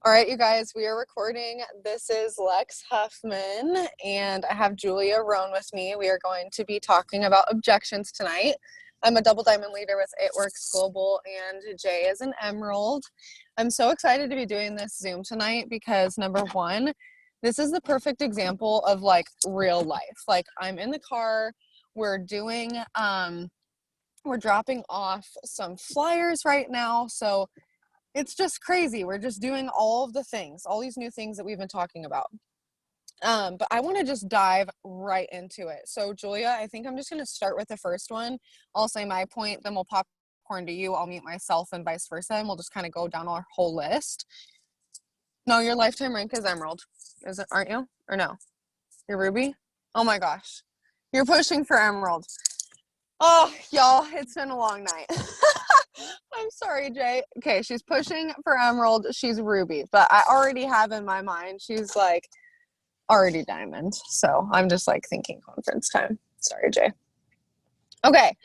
All right, you guys, we are recording. This is Lex Huffman, and I have Julia Roan with me. We are going to be talking about objections tonight. I'm a double diamond leader with It Works Global, and Jay is an emerald. I'm so excited to be doing this Zoom tonight because number one, this is the perfect example of like real life. Like I'm in the car, we're doing, we're dropping off some flyers right now. So it's just crazy. We're just doing all of the things, all these new things that we've been talking about. But I want to just dive right into it. So Julia, I think I'm just going to start with the first one. I'll say my point, then we'll popcorn to you. I'll mute myself and vice versa. And we'll just kind of go down our whole list. No, your lifetime rank is emerald. Is it, aren't you? Or no? You're ruby? Oh my gosh. You're pushing for emerald. Oh, y'all, it's been a long night. I'm sorry, Jay. Okay, she's pushing for emerald. She's ruby, but I already have in my mind, she's like already diamond. So I'm just like thinking conference time. Sorry, Jay. Okay.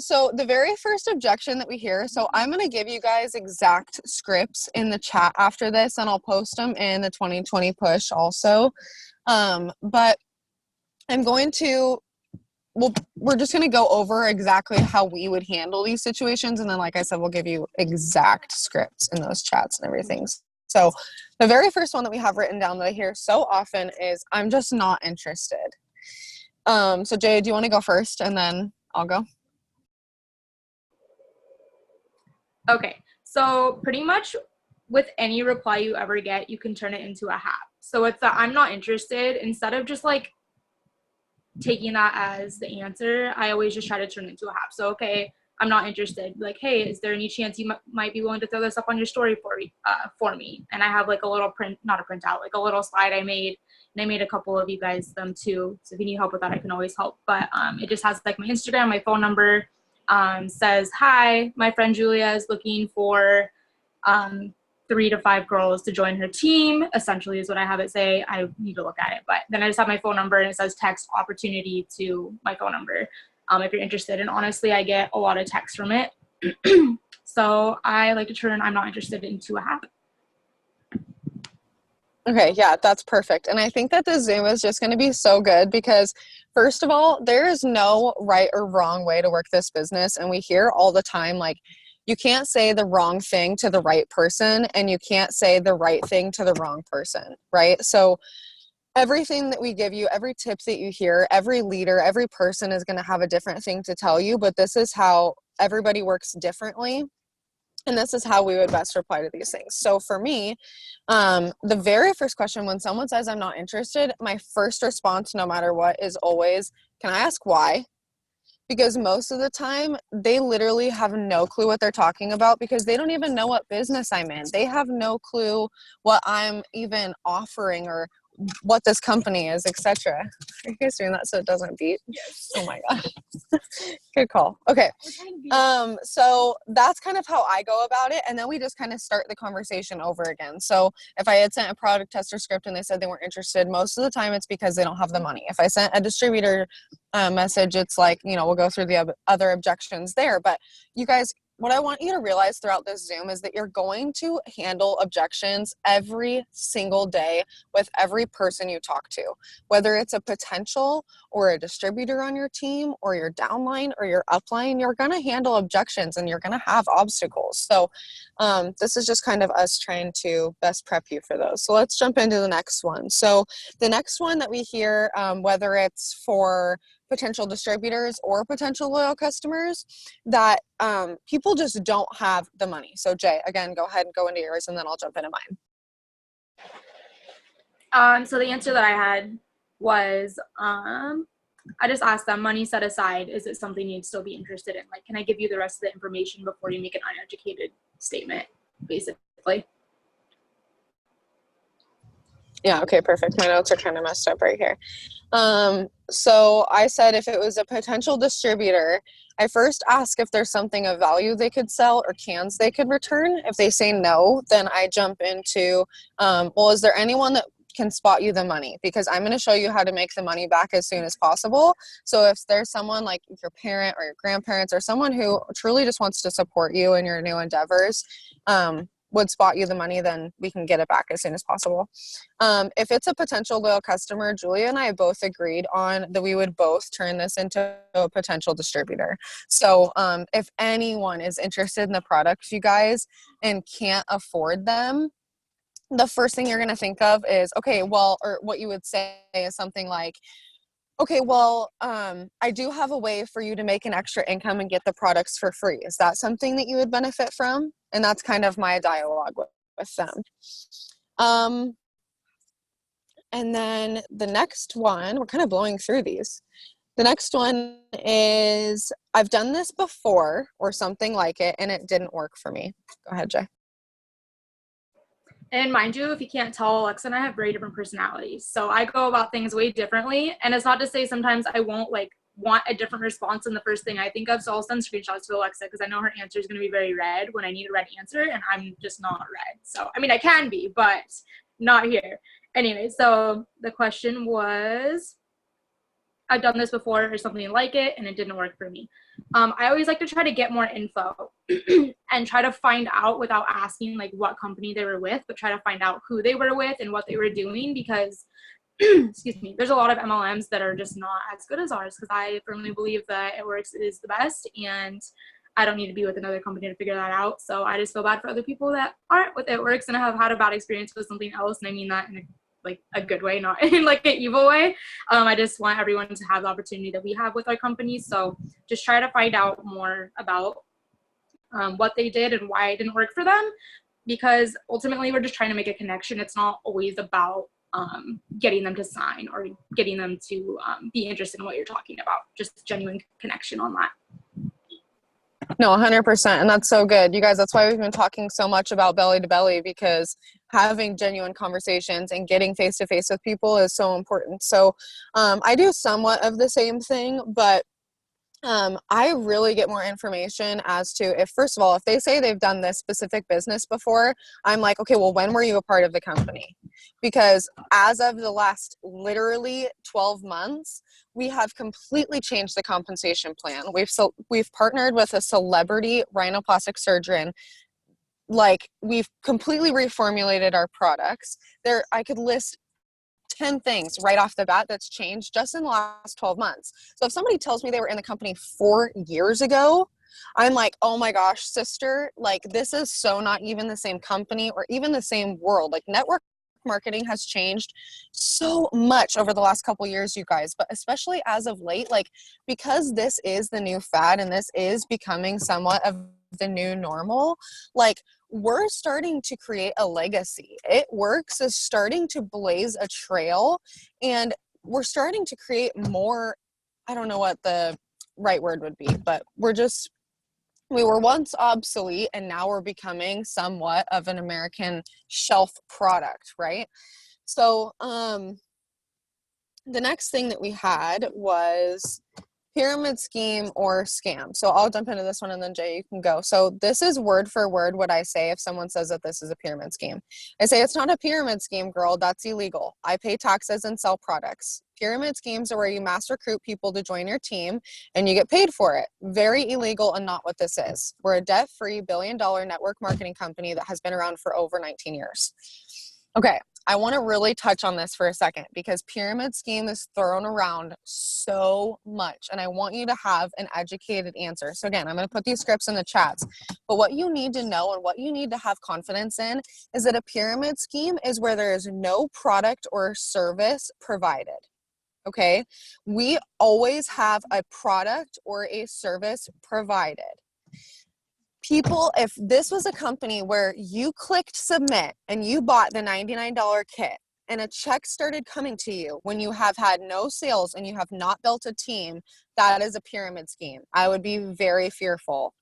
So the very first objection that we hear, so I'm going to give you guys exact scripts in the chat after this, and I'll post them in the 2020 push also. But I'm going to we're just going to go over exactly how we would handle these situations. And then, like I said, we'll give you exact scripts in those chats and everything. So the very first one that we have written down that I hear so often is, I'm just not interested. So Jay, do you want to go first and then I'll go? Okay. So pretty much with any reply you ever get, you can turn it into a hap. So it's a I'm not interested. Instead of just like taking that as the answer, I always just try to turn it into a hap. So, okay, I'm not interested. Like, hey, is there any chance you might be willing to throw this up on your story for me? And I have like a little not a printout, like a little slide I made, and I made a couple of you guys them too. So if you need help with that, I can always help. But it just has like my Instagram, my phone number, says, hi, my friend Julia is looking for 3 to 5 girls to join her team, essentially is what I have it say. I need to look at it, but then I just have my phone number and it says text opportunity to my phone number if you're interested. And honestly, I get a lot of texts from it. So I like to turn I'm not interested into a hap. Okay, yeah, that's perfect. And I think that the Zoom is just going to be so good because, first of all, there is no right or wrong way to work this business. And we hear all the time, like, you can't say the wrong thing to the right person and you can't say the right thing to the wrong person, right? So everything that we give you, every tip that you hear, every leader, every person is going to have a different thing to tell you, but this is how everybody works differently. And this is how we would best reply to these things. So for me, the very first question when someone says I'm not interested, my first response, no matter what, is always, can I ask why? Because most of the time, they literally have no clue what they're talking about because they don't even know what business I'm in. They have no clue what I'm even offering or what this company is, etc. Are you guys doing that so it doesn't beat? Yes. Oh my gosh. Good call. Okay. So that's kind of how I go about it. And then we just kind of start the conversation over again. So if I had sent a product tester script and they said they weren't interested, most of the time it's because they don't have the money. If I sent a distributor message, it's like, you know, we'll go through the other objections there. But you guys, what I want you to realize throughout this Zoom is that you're going to handle objections every single day with every person you talk to, whether it's a potential or a distributor on your team or your downline or your upline, you're going to handle objections and you're going to have obstacles. So this is just kind of us trying to best prep you for those. So let's jump into the next one. So the next one that we hear, whether it's for potential distributors or potential loyal customers, that people just don't have the money. So Jay, again, go ahead and go into yours and then I'll jump into mine. So the answer that I had was I just asked them, money set aside, is it something you'd still be interested in? Like, can I give you the rest of the information before you make an uneducated statement, basically? Yeah, okay, perfect. My notes are kind of messed up right here. So I said if it was a potential distributor, I first ask if there's something of value they could sell or cans they could return. If they say no, then I jump into, well, is there anyone that can spot you the money? Because I'm going to show you how to make the money back as soon as possible. So if there's someone like your parent or your grandparents or someone who truly just wants to support you in your new endeavors, would spot you the money, then we can get it back as soon as possible. If it's a potential loyal customer, Julia and I both agreed on that we would both turn this into a potential distributor. So if anyone is interested in the products, you guys, and can't afford them, the first thing you're going to think of is, okay, well, or what you would say is something like, okay, well, I do have a way for you to make an extra income and get the products for free. Is that something that you would benefit from? And that's kind of my dialogue with them. And then the next one, we're kind of blowing through these. The next one is, I've done this before or something like it, and it didn't work for me. Go ahead, Jay. And mind you, if you can't tell, Alexa and I have very different personalities. So I go about things way differently. And it's not to say sometimes I won't like want a different response than the first thing I think of. So I'll send screenshots to Alexa because I know her answer is going to be very red when I need a red answer, and I'm just not red. So, I mean, I can be, but not here. Anyway, so the question was, I've done this before or something like it, and it didn't work for me. I always like to try to get more info and try to find out without asking like what company they were with, but try to find out who they were with and what they were doing, because excuse me, there's a lot of MLMs that are just not as good as ours, because I firmly believe that It Works is the best, and I don't need to be with another company to figure that out. So I just feel bad for other people that aren't with It Works and have had a bad experience with something else, and I mean that in a good way, not in like an evil way. I just want everyone to have the opportunity that we have with our companies. So just try to find out more about what they did and why it didn't work for them, because ultimately we're just trying to make a connection. It's not always about getting them to sign or getting them to be interested in what you're talking about. Just genuine connection on that. No, 100%. And that's so good. You guys, that's why we've been talking so much about belly to belly, because having genuine conversations and getting face to face with people is so important. So I do somewhat of the same thing, but I really get more information as to if, first of all, if they say they've done this specific business before, I'm like, okay, well, when were you a part of the company? Because as of the last literally 12 months, we have completely changed the compensation plan. We've partnered with a celebrity rhinoplastic surgeon. Like, we've completely reformulated our products. I could list 10 things right off the bat that's changed just in the last 12 months. So if somebody tells me they were in the company 4 years ago, I'm like, oh my gosh, sister, like, this is so not even the same company or even the same world. Like, network marketing has changed so much over the last couple years, you guys, but especially as of late, like, because this is the new fad and this is becoming somewhat of the new normal, like, we're starting to create a legacy. It Works is starting to blaze a trail, and we're starting to create more, I don't know what the right word would be, but we were once obsolete, and now we're becoming somewhat of an American shelf product, right? So the next thing that we had was pyramid scheme or scam. So I'll jump into this one, and then Jay, you can go. So this is word for word what I say if someone says that this is a pyramid scheme. I say, it's not a pyramid scheme, girl. That's illegal. I pay taxes and sell products. Pyramid schemes are where you mass recruit people to join your team and you get paid for it. Very illegal and not what this is. We're a debt-free billion-dollar network marketing company that has been around for over 19 years. Okay, I want to really touch on this for a second, because pyramid scheme is thrown around so much, and I want you to have an educated answer. So again, I'm going to put these scripts in the chats, but what you need to know and what you need to have confidence in is that a pyramid scheme is where there is no product or service provided. Okay, we always have a product or a service provided. People, if this was a company where you clicked submit and you bought the $99 kit and a check started coming to you when you have had no sales and you have not built a team, that is a pyramid scheme. I would be very fearful.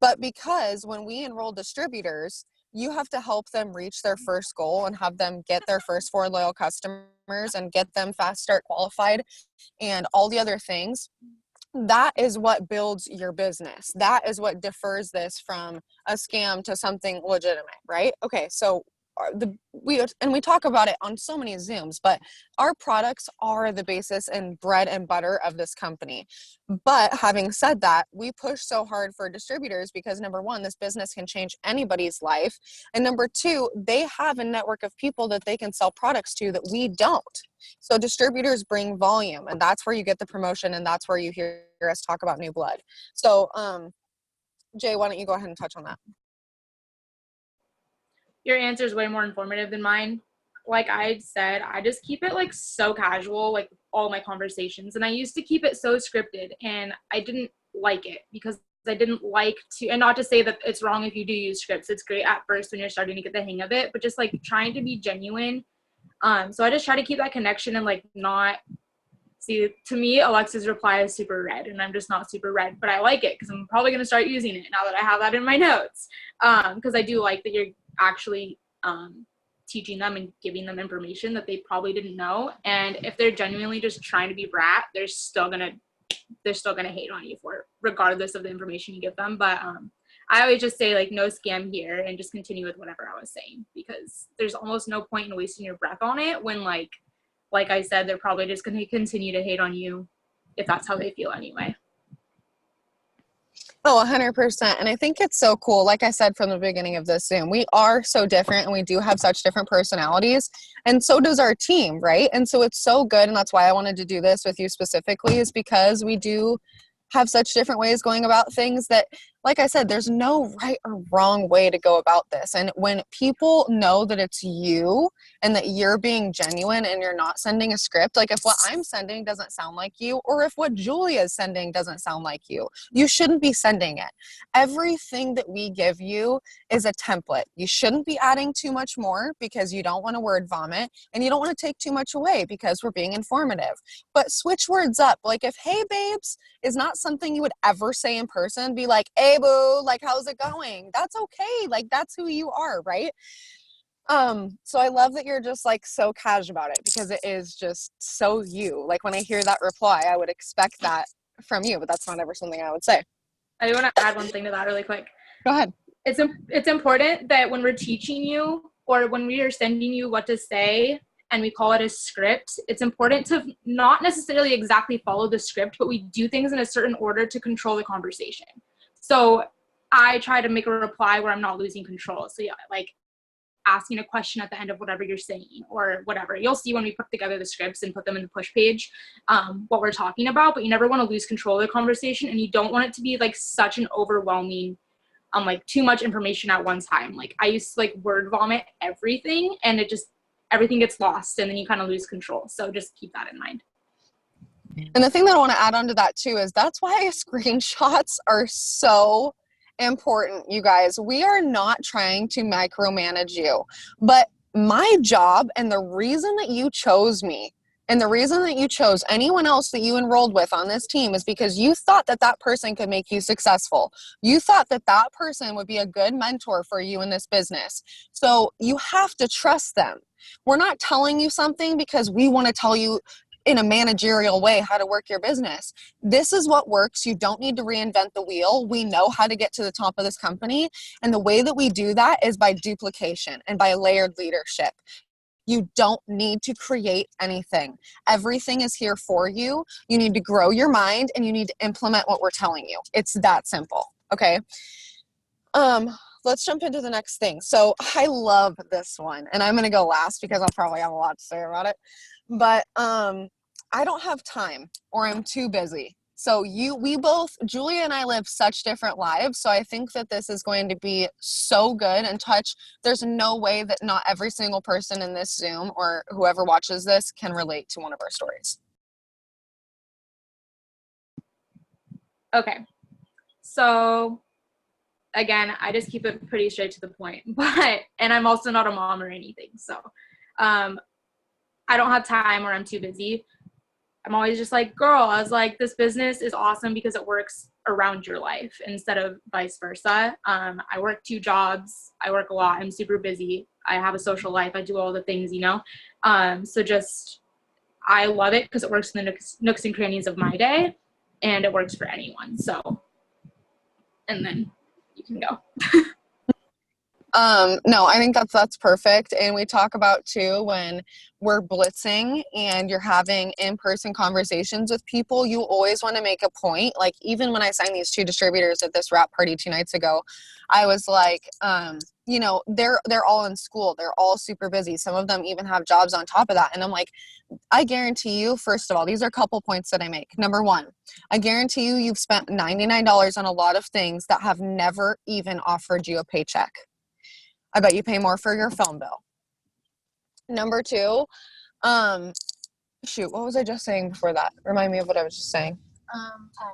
But because when we enroll distributors, you have to help them reach their first goal and have them get their first 4 loyal customers and get them fast start qualified and all the other things. That is what builds your business. That is what differs this from a scam to something legitimate, right? Okay, so we talk about it on so many Zooms, but our products are the basis and bread and butter of this company. But having said that, we push so hard for distributors because number one, this business can change anybody's life. And number two, they have a network of people that they can sell products to that we don't. So distributors bring volume, and that's where you get the promotion, and that's where you hear us talk about new blood. So, Jay, why don't you go ahead and touch on that? Your answer is way more informative than mine. Like I said, I just keep it like so casual, like all my conversations. And I used to keep it so scripted, and I didn't like it because I didn't like to, and not to say that it's wrong if you do use scripts. It's great at first when you're starting to get the hang of it, but just like trying to be genuine. So I just try to keep that connection and like not see, to me, Alexa's reply is super red, and I'm just not super red, but I like it because I'm probably going to start using it now that I have that in my notes. Because I do like that you're actually teaching them and giving them information that they probably didn't know. And if they're genuinely just trying to be brat, they're still gonna hate on you for it, regardless of the information you give them. But I always just say like no scam here and just continue with whatever I was saying, because there's almost no point in wasting your breath on it when like I said, they're probably just going to continue to hate on you if that's how they feel anyway. Oh, 100%. And I think it's so cool. Like I said from the beginning of this Zoom, we are so different and we do have such different personalities. And so does our team, right? And so it's so good. And that's why I wanted to do this with you specifically, is because we do have such different ways going about things that, like I said, there's no right or wrong way to go about this. And when people know that it's you and that you're being genuine and you're not sending a script, like if what I'm sending doesn't sound like you, or if what Julia is sending doesn't sound like you, you shouldn't be sending it. Everything that we give you is a template. You shouldn't be adding too much more because you don't want to word vomit, and you don't want to take too much away because we're being informative. But switch words up. Like if "hey babes" is not something you would ever say in person, be like, "Hey boo, like how's it going?" That's okay. Like that's who you are, right? So I love that you're just like so casual about it, because it is just so you. Like when I hear that reply, I would expect that from you, but that's not ever something I would say. I do want to add one thing to that really quick. Go ahead. It's important that when we're teaching you or when we are sending you what to say and we call it a script, it's important to not necessarily exactly follow the script, but we do things in a certain order to control the conversation. So I try to make a reply where I'm not losing control. So yeah, like asking a question at the end of whatever you're saying or whatever. You'll see when we put together the scripts and put them in the push page, what we're talking about, but you never want to lose control of the conversation, and you don't want it to be like such an overwhelming, like too much information at one time. Like I used to like word vomit everything, and it just, everything gets lost and then you kind of lose control. So just keep that in mind. And the thing that I want to add on to that too is that's why screenshots are so important, you guys. We are not trying to micromanage you, but my job and the reason that you chose me and the reason that you chose anyone else that you enrolled with on this team is because you thought that that person could make you successful. You thought that that person would be a good mentor for you in this business. So you have to trust them. We're not telling you something because we want to tell you in a managerial way how to work your business. This is what works. You don't need to reinvent the wheel. We know how to get to the top of this company. And the way that we do that is by duplication and by layered leadership. You don't need to create anything. Everything is here for you. You need to grow your mind and you need to implement what we're telling you. It's that simple. Okay. Let's jump into the next thing. So I love this one, and I'm going to go last because I'll probably have a lot to say about it. But I don't have time, or I'm too busy. So we both, Julia and I, live such different lives. So I think that this is going to be so good and touch. There's no way that not every single person in this Zoom or whoever watches this can relate to one of our stories. Okay. So again, I just keep it pretty straight to the point, and I'm also not a mom or anything. So I don't have time, or I'm too busy. I'm always just like, girl, I was like, this business is awesome because it works around your life instead of vice versa. I work 2 jobs. I work a lot. I'm super busy. I have a social life. I do all the things, you know? So just, I love it because it works in the nooks and crannies of my day, and it works for anyone. So, and then you can go. No, I think that's perfect. And we talk about too when we're blitzing and you're having in-person conversations with people, you always want to make a point. Like even when I signed these two distributors at this wrap party 2 nights ago, I was like, they're all in school. They're all super busy. Some of them even have jobs on top of that. And I'm like, I guarantee you, first of all, these are a couple points that I make. Number one, I guarantee you you've spent $99 on a lot of things that have never even offered you a paycheck. I bet you pay more for your phone bill. Number two, shoot, what was I just saying before that? Remind me of what I was just saying.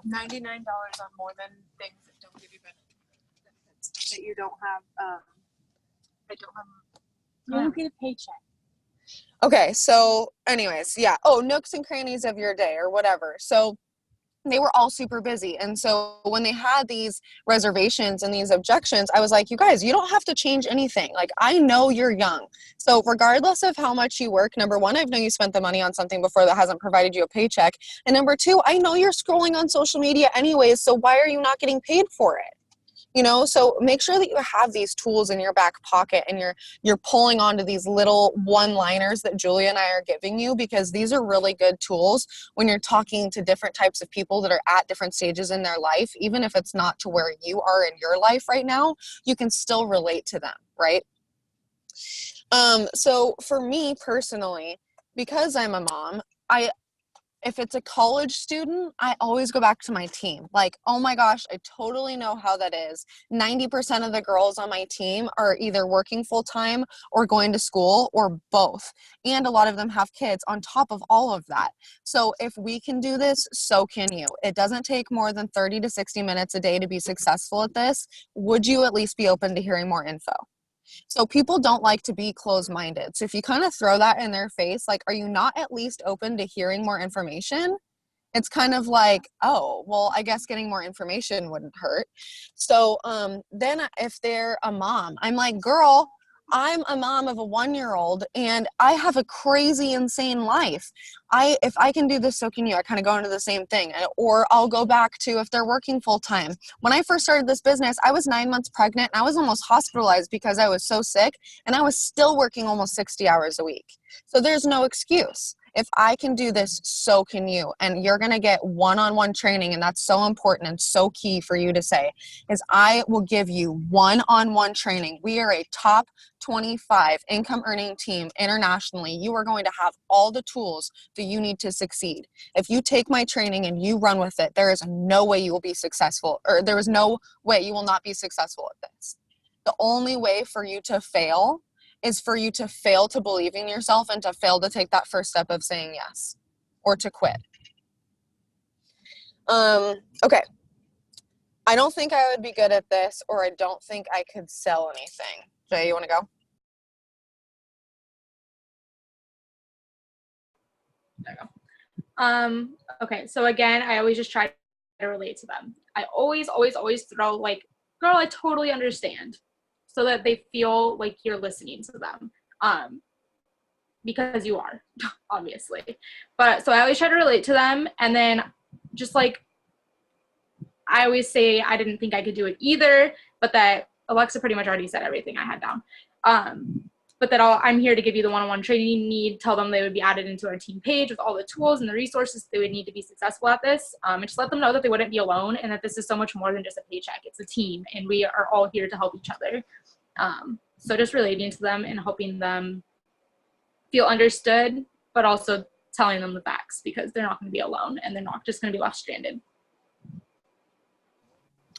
$99 on more than things that don't give you benefits that you don't have. You don't get a paycheck. Okay, so anyways, yeah. Oh, nooks and crannies of your day or whatever. So they were all super busy. And so when they had these reservations and these objections, I was like, you guys, you don't have to change anything. Like, I know you're young. So regardless of how much you work, number one, I know you spent the money on something before that hasn't provided you a paycheck. And number two, I know you're scrolling on social media anyways. So why are you not getting paid for it? So make sure that you have these tools in your back pocket and you're pulling onto these little one-liners that Julia and I are giving you, because these are really good tools when you're talking to different types of people that are at different stages in their life. Even if it's not to where you are in your life right now, you can still relate to them, right? So for me personally, because I'm a mom, if it's a college student, I always go back to my team. Like, oh my gosh, I totally know how that is. 90% of the girls on my team are either working full-time or going to school or both. And a lot of them have kids on top of all of that. So if we can do this, so can you. It doesn't take more than 30 to 60 minutes a day to be successful at this. Would you at least be open to hearing more info? So people don't like to be closed-minded. So if you kind of throw that in their face, like, are you not at least open to hearing more information? It's kind of like, oh, well, I guess getting more information wouldn't hurt. So then if they're a mom, I'm like, girl, I'm a mom of a 1-year-old and I have a crazy, insane life. If I can do this, so can you. I kind of go into the same thing. Or I'll go back to if they're working full time. When I first started this business, I was 9 months pregnant and I was almost hospitalized because I was so sick, and I was still working almost 60 hours a week. So there's no excuse. If I can do this, so can you. And you're going to get one-on-one training. And that's so important and so key for you to say is I will give you one-on-one training. We are a top 25 income earning team internationally. You are going to have all the tools that you need to succeed. If you take my training and you run with it, there is no way you will be successful, or there is no way you will not be successful at this. The only way for you to fail is for you to fail to believe in yourself and to fail to take that first step of saying yes or to quit. Okay. I don't think I would be good at this, or I don't think I could sell anything. Jay, you want to go? There you go. Okay, so again, I always just try to relate to them. I always throw like, girl, I totally understand, so that they feel like you're listening to them. Because you are, obviously. But so I always try to relate to them, and then just like, I always say I didn't think I could do it either, but that Alexa pretty much already said everything I had down. But that I'm here to give you the one-on-one training you need. Tell them they would be added into our team page with all the tools and the resources they would need to be successful at this. And just let them know that they wouldn't be alone, and that this is so much more than just a paycheck. It's a team, and we are all here to help each other. So just relating to them and helping them feel understood, but also telling them the facts, because they're not going to be alone and they're not just going to be left stranded.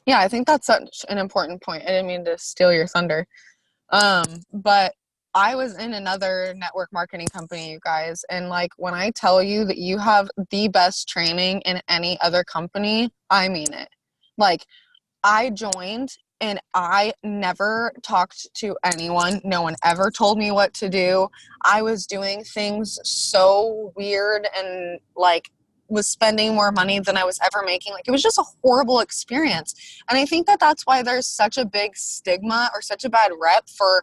Yeah, I think that's such an important point. I didn't mean to steal your thunder. But I was in another network marketing company, you guys, and like when I tell you that you have the best training in any other company, I mean it. Like, I joined and I never talked to anyone. No one ever told me what to do. I was doing things so weird and like was spending more money than I was ever making. Like, it was just a horrible experience. And I think that that's why there's such a big stigma or such a bad rep for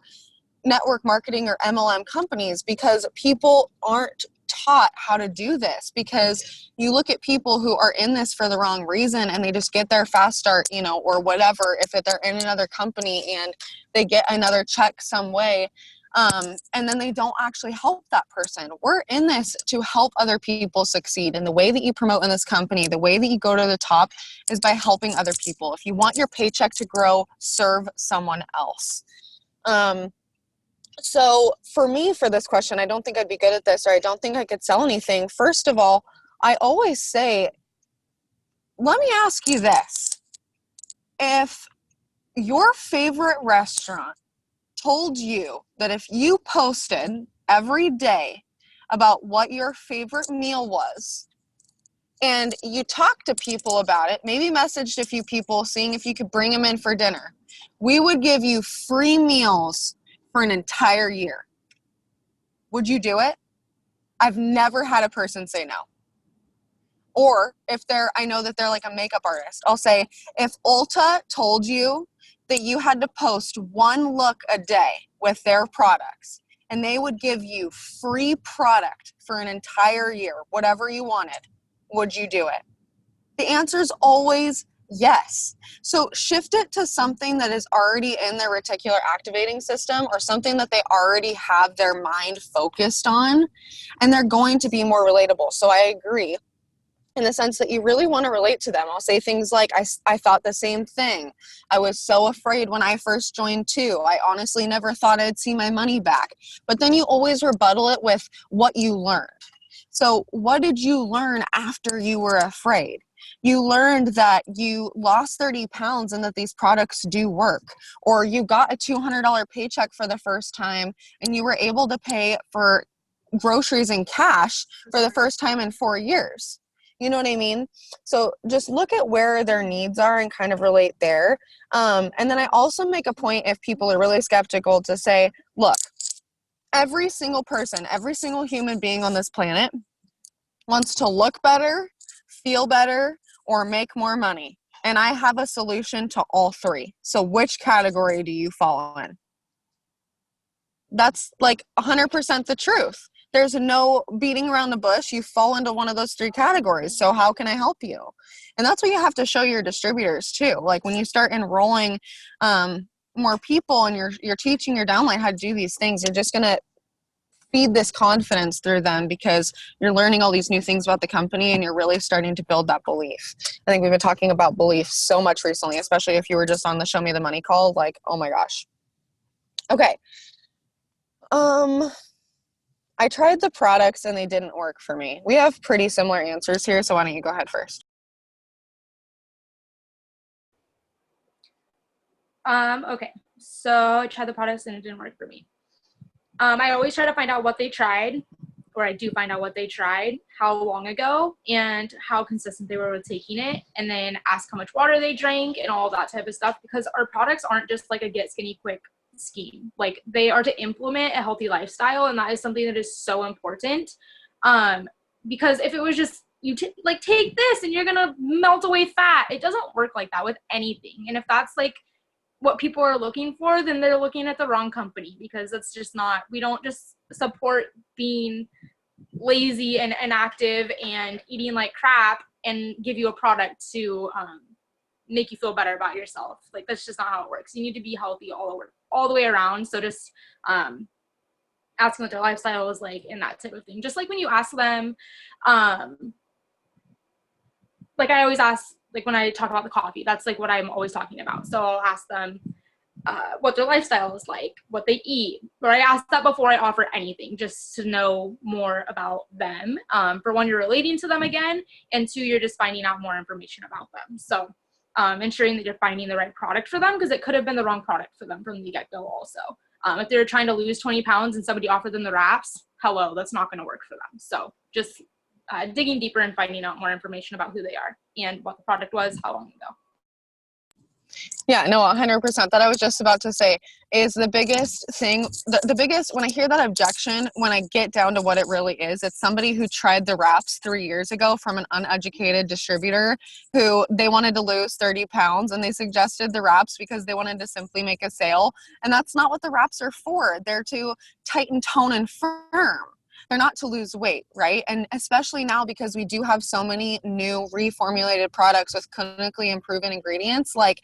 network marketing or MLM companies, because people aren't taught how to do this, because you look at people who are in this for the wrong reason and they just get their fast start, you know, or whatever, if they're in another company and they get another check some way. And then they don't actually help that person. We're in this to help other people succeed. And the way that you promote in this company, the way that you go to the top is by helping other people. If you want your paycheck to grow, serve someone else. So for me, for this question, I don't think I'd be good at this, or I don't think I could sell anything. First of all, I always say, let me ask you this. If your favorite restaurant told you that if you posted every day about what your favorite meal was, and you talked to people about it, maybe messaged a few people seeing if you could bring them in for dinner, we would give you free meals for an entire year. Would you do it? I've never had a person say no. Or if I know that they're like a makeup artist, I'll say, if Ulta told you that you had to post one look a day with their products, and they would give you free product for an entire year, whatever you wanted, would you do it? The answer is always yes. So shift it to something that is already in their reticular activating system, or something that they already have their mind focused on, and they're going to be more relatable. So I agree in the sense that you really want to relate to them. I'll say things like, I thought the same thing. I was so afraid when I first joined too. I honestly never thought I'd see my money back. But then you always rebuttal it with what you learned. So what did you learn after you were afraid? You learned that you lost 30 pounds and that these products do work. Or you got a $200 paycheck for the first time and you were able to pay for groceries in cash for the first time in 4 years. You know what I mean? So just look at where their needs are and kind of relate there. And then I also make a point, if people are really skeptical, to say, look, every single person, every single human being on this planet wants to look better, feel better, or make more money. And I have a solution to all three. So which category do you fall in? That's like 100% the truth. There's no beating around the bush. You fall into one of those three categories. So how can I help you? And that's what you have to show your distributors too. Like when you start enrolling more people and you're teaching your downline how to do these things, you're just going to feed this confidence through them, because you're learning all these new things about the company and you're really starting to build that belief. I think we've been talking about belief so much recently, especially if you were just on the Show Me the Money call, like, oh my gosh. Okay. I tried the products and they didn't work for me. We have pretty similar answers here, so why don't you go ahead first? Okay, so I tried the products and it didn't work for me. I always try to find out what they tried, or I do find out what they tried, how long ago, and how consistent they were with taking it, and then ask how much water they drank and all that type of stuff, because our products aren't just like a get skinny quick scheme. Like, they are to implement a healthy lifestyle, and that is something that is so important. Because if it was just like take this and you're gonna melt away fat, it doesn't work like that with anything. And if that's like what people are looking for, then they're looking at the wrong company, because it's just not, we don't just support being lazy and inactive and eating like crap and give you a product to make you feel better about yourself. Like, that's just not how it works. You need to be healthy all the way around. So just asking what their lifestyle is like and that type of thing. Just like when you ask them, like I always ask, like when I talk about the coffee, that's like what I'm always talking about. So I'll ask them what their lifestyle is like, what they eat. Or I ask that before I offer anything, just to know more about them. For one, you're relating to them again, and two, you're just finding out more information about them. So ensuring that you're finding the right product for them, because it could have been the wrong product for them from the get-go also. If they're trying to lose 20 pounds and somebody offered them the wraps, hello, that's not going to work for them. So just digging deeper and finding out more information about who they are and what the product was, how long ago. Yeah, no, 100%. That I was just about to say is the biggest thing, the biggest, when I hear that objection, when I get down to what it really is, it's somebody who tried the wraps 3 years ago from an uneducated distributor who they wanted to lose 30 pounds and they suggested the wraps because they wanted to simply make a sale. And that's not what the wraps are for. They're to tighten, tone, and firm. They're not to lose weight, right? And especially now, because we do have so many new reformulated products with clinically proven ingredients, like,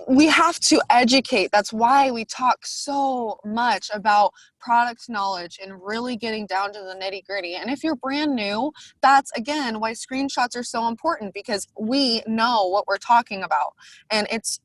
we have to educate. That's why we talk so much about product knowledge and really getting down to the nitty gritty. And if you're brand new, that's again why screenshots are so important, because we know what we're talking about. And it's,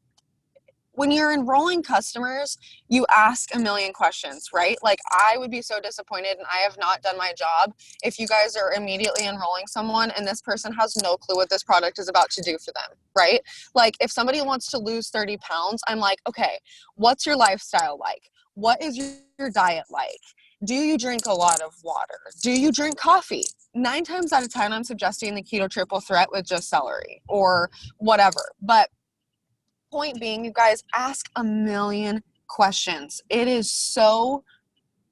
when you're enrolling customers, you ask a million questions, right? Like, I would be so disappointed, and I have not done my job if you guys are immediately enrolling someone and this person has no clue what this product is about to do for them, right? Like, if somebody wants to lose 30 pounds, I'm like, okay, what's your lifestyle like? What is your diet like? Do you drink a lot of water? Do you drink coffee? 9 times out of 10, I'm suggesting the keto triple threat with just celery or whatever. But point being, you guys, ask a million questions. It is so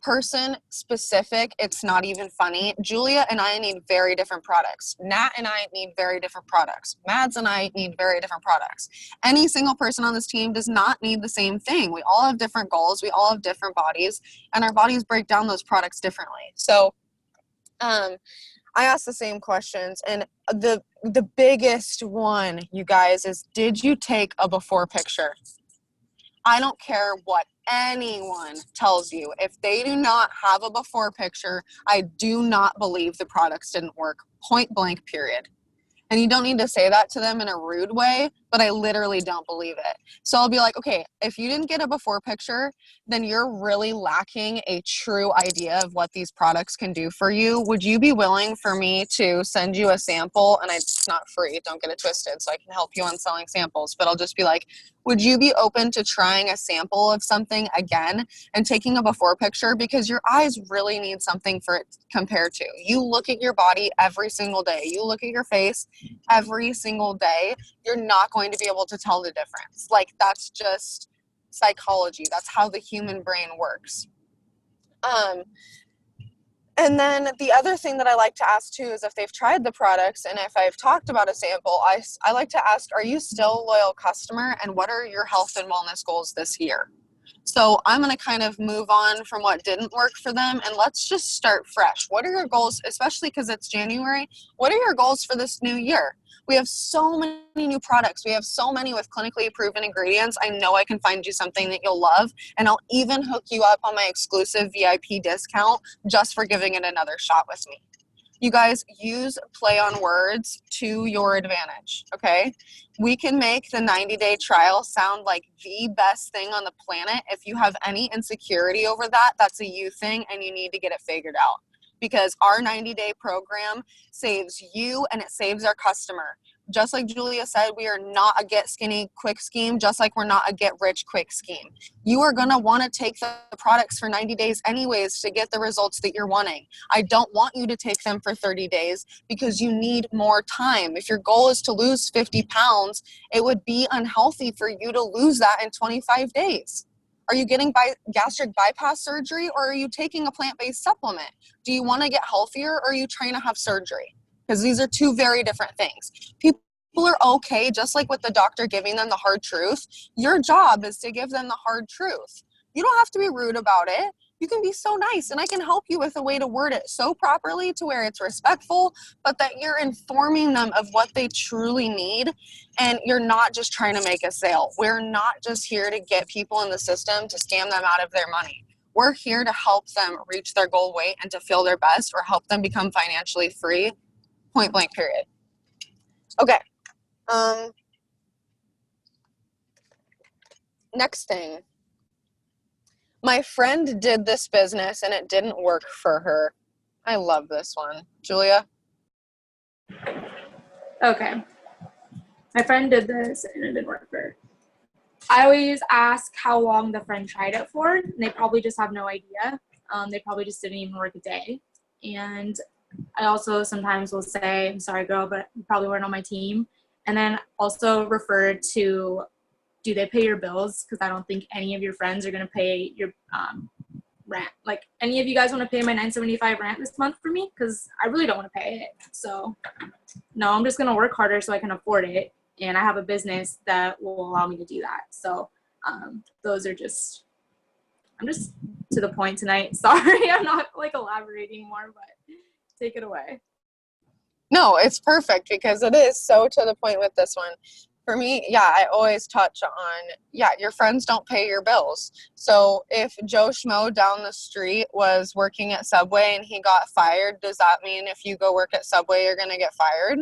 person specific. It's not even funny. Julia and I need very different products. Nat and I need very different products. Mads and I need very different products. Any single person on this team does not need the same thing. We all have different goals. We all have different bodies, and our bodies break down those products differently. So, I asked the same questions, and the biggest one, you guys, is, did you take a before picture? I don't care what anyone tells you. If they do not have a before picture, I do not believe the products didn't work. Point blank, period. And you don't need to say that to them in a rude way, but I literally don't believe it. So I'll be like, okay, if you didn't get a before picture, then you're really lacking a true idea of what these products can do for you. Would you be willing for me to send you a sample? And it's not free, don't get it twisted, so I can help you on selling samples, but I'll just be like, would you be open to trying a sample of something again and taking a before picture? Because your eyes really need something for it to compare to. You look at your body every single day. You look at your face every single day. You're not going to be able to tell the difference. Like, that's just psychology. That's how the human brain works. And then the other thing that I like to ask too is if they've tried the products and if I've talked about a sample, I like to ask, are you still a loyal customer, and what are your health and wellness goals this year? So I'm going to kind of move on from what didn't work for them, and let's just start fresh. What are your goals, especially because it's January? What are your goals for this new year? We have so many new products. We have so many with clinically proven ingredients. I know I can find you something that you'll love, and I'll even hook you up on my exclusive VIP discount just for giving it another shot with me. You guys, use play on words to your advantage, okay? We can make the 90-day trial sound like the best thing on the planet. If you have any insecurity over that, that's a you thing, and you need to get it figured out. Because our 90-day program saves you and it saves our customer. Just like Julia said, we are not a get skinny quick scheme, just like we're not a get rich quick scheme. You are going to want to take the products for 90 days anyways to get the results that you're wanting. I don't want you to take them for 30 days because you need more time. If your goal is to lose 50 pounds, it would be unhealthy for you to lose that in 25 days. Are you getting gastric bypass surgery, or are you taking a plant-based supplement? Do you want to get healthier, or are you trying to have surgery? Because these are two very different things. People are okay, just like with the doctor giving them the hard truth. Your job is to give them the hard truth. You don't have to be rude about it. You can be so nice, and I can help you with a way to word it so properly to where it's respectful, but that you're informing them of what they truly need, and you're not just trying to make a sale. We're not just here to get people in the system to scam them out of their money. We're here to help them reach their goal weight and to feel their best, or help them become financially free, point blank, period. Okay. Next thing. My friend did this business and it didn't work for her. I love this one. Julia? Okay. My friend did this and it didn't work for her. I always ask how long the friend tried it for, and they probably just have no idea. They probably just didn't even work a day. And I also sometimes will say, I'm sorry, girl, but you probably weren't on my team. And then also refer to, do they pay your bills? Because I don't think any of your friends are going to pay your rent. Like, any of you guys want to pay my $9.75 rent this month for me? Because I really don't want to pay it. So, no, I'm just going to work harder so I can afford it. And I have a business that will allow me to do that. So, those are just, I'm just to the point tonight. Sorry, I'm not like elaborating more, but take it away. No, it's perfect because it is so to the point with this one. For me, yeah, I always touch on, yeah, your friends don't pay your bills. So if Joe Schmo down the street was working at Subway and he got fired, does that mean if you go work at Subway, you're going to get fired?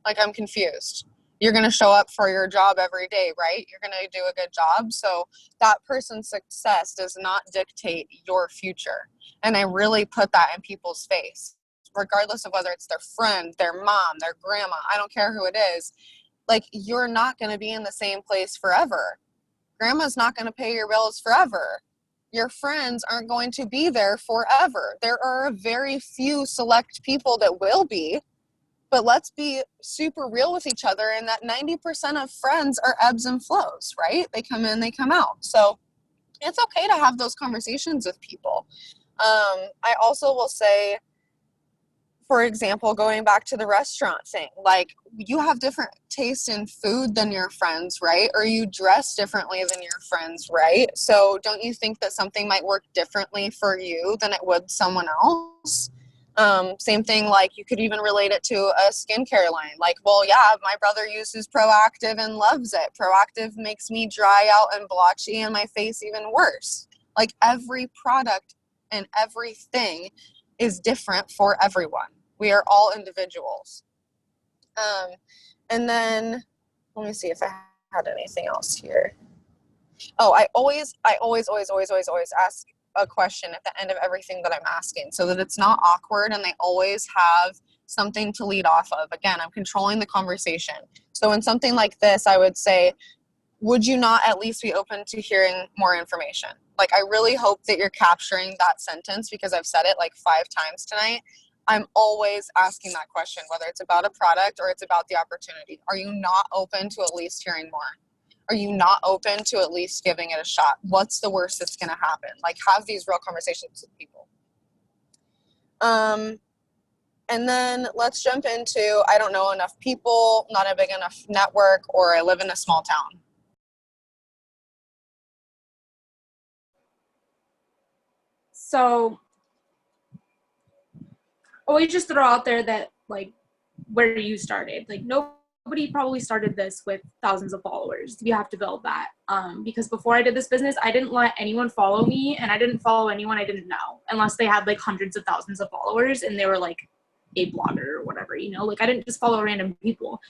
Like, I'm confused. You're going to show up for your job every day, right? You're going to do a good job. So that person's success does not dictate your future. And I really put that in people's face, regardless of whether it's their friend, their mom, their grandma, I don't care who it is. Like, you're not going to be in the same place forever. Grandma's not going to pay your bills forever. Your friends aren't going to be there forever. There are very few select people that will be, but let's be super real with each other, and that 90% of friends are ebbs and flows, right? They come in, they come out. So it's okay to have those conversations with people. I also will say, for example, going back to the restaurant thing, like, you have different tastes in food than your friends, right? Or you dress differently than your friends, right? So don't you think that something might work differently for you than it would someone else? Same thing, like, you could even relate it to a skincare line. Like, well, yeah, my brother uses Proactive and loves it. Proactive makes me dry out and blotchy and my face even worse. Like, every product and everything is different for everyone. We are all individuals. And then let me see if I had anything else here. Oh, I always ask a question at the end of everything that I'm asking so that it's not awkward and they always have something to lead off of. Again, I'm controlling the conversation. So in something like this, I would say, would you not at least be open to hearing more information? Like, I really hope that you're capturing that sentence because I've said it like 5 times tonight. I'm always asking that question, whether it's about a product or it's about the opportunity. Are you not open to at least hearing more? Are you not open to at least giving it a shot? What's the worst that's going to happen? Like, have these real conversations with people. And then let's jump into, I don't know enough people, not a big enough network, or I live in a small town. So always just throw out there that, like, where you started, like, nobody probably started this with thousands of followers. You have to build that. Because before I did this business, I didn't let anyone follow me, and I didn't follow anyone I didn't know unless they had like hundreds of thousands of followers and they were like a blogger or whatever, you know. Like, I didn't just follow random people.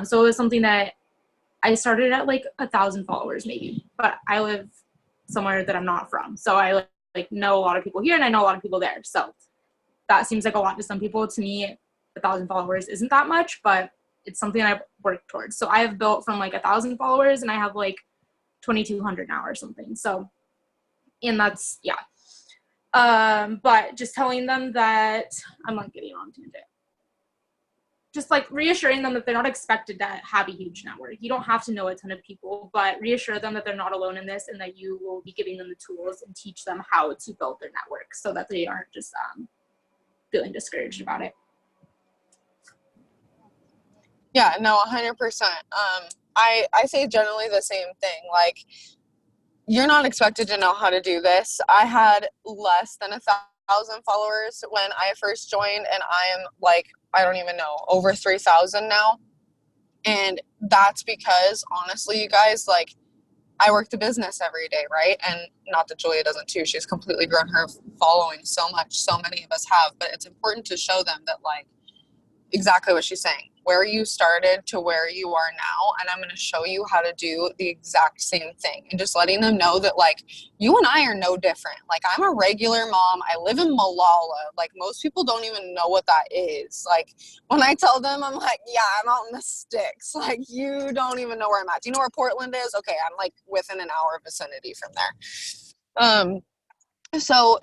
So it was something that I started at like 1,000 followers maybe, but I live somewhere that I'm not from, so I like know a lot of people here and I know a lot of people there. So that seems like a lot to some people. To me, 1,000 followers isn't that much, but it's something I've worked towards. So I have built from like 1,000 followers and I have like 2,200 now or something. So, and that's, yeah. But just telling them that, I'm like getting on tangent. Just like reassuring them that they're not expected to have a huge network. You don't have to know a ton of people, but reassure them that they're not alone in this and that you will be giving them the tools and teach them how to build their network so that they aren't just feeling discouraged about it. Yeah, no, 100%. I say generally the same thing. Like, you're not expected to know how to do this. I had less than 1,000 followers when I first joined, and I am like, I don't even know, over 3,000 now. And that's because, honestly, you guys, like, I work the business every day, right? And not that Julia doesn't too. She's completely grown her following so much. So many of us have. But it's important to show them that, like, exactly what she's saying, where you started to where you are now, and I'm going to show you how to do the exact same thing, and just letting them know that, like, you and I are no different. Like, I'm a regular mom. I live in Malala. Like, most people don't even know what that is. Like, when I tell them, I'm like, yeah, I'm out in the sticks. Like, you don't even know where I'm at. Do you know where Portland is? Okay, I'm like within an hour vicinity from there. So,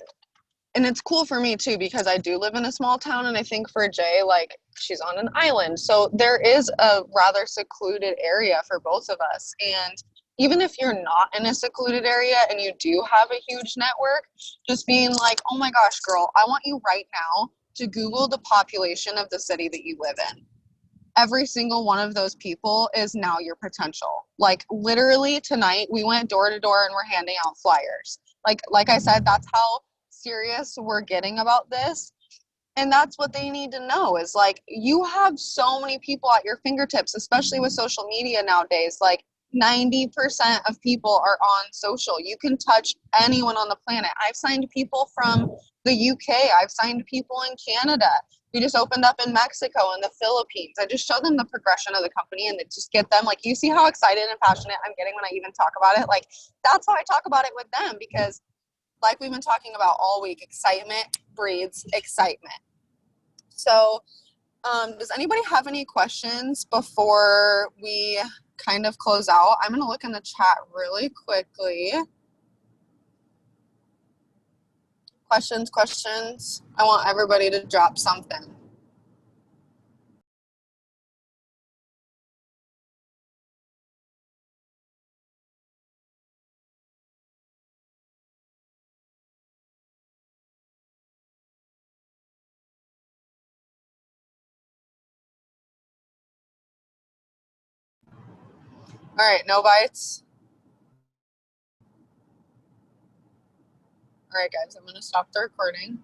and it's cool for me too, because I do live in a small town, and I think for Jay, like, she's on an island. So there is a rather secluded area for both of us. And even if you're not in a secluded area and you do have a huge network, just being like, oh my gosh, girl, I want you right now to Google the population of the city that you live in. Every single one of those people is now your potential. Like, literally tonight we went door to door and we're handing out flyers. Like I said, that's how serious we're getting about this. And that's what they need to know is like, you have so many people at your fingertips, especially with social media nowadays. Like 90% of people are on social. You can touch anyone on the planet. I've signed people from the UK. I've signed people in Canada. We just opened up in Mexico and the Philippines. I just show them the progression of the company and just get them like, you see how excited and passionate I'm getting when I even talk about it? Like, that's how I talk about it with them, because like we've been talking about all week, excitement breeds excitement. So, does anybody have any questions before we kind of close out? I'm going to look in the chat really quickly. Questions. I want everybody to drop something. All right, no bites. All right, guys, I'm going to stop the recording.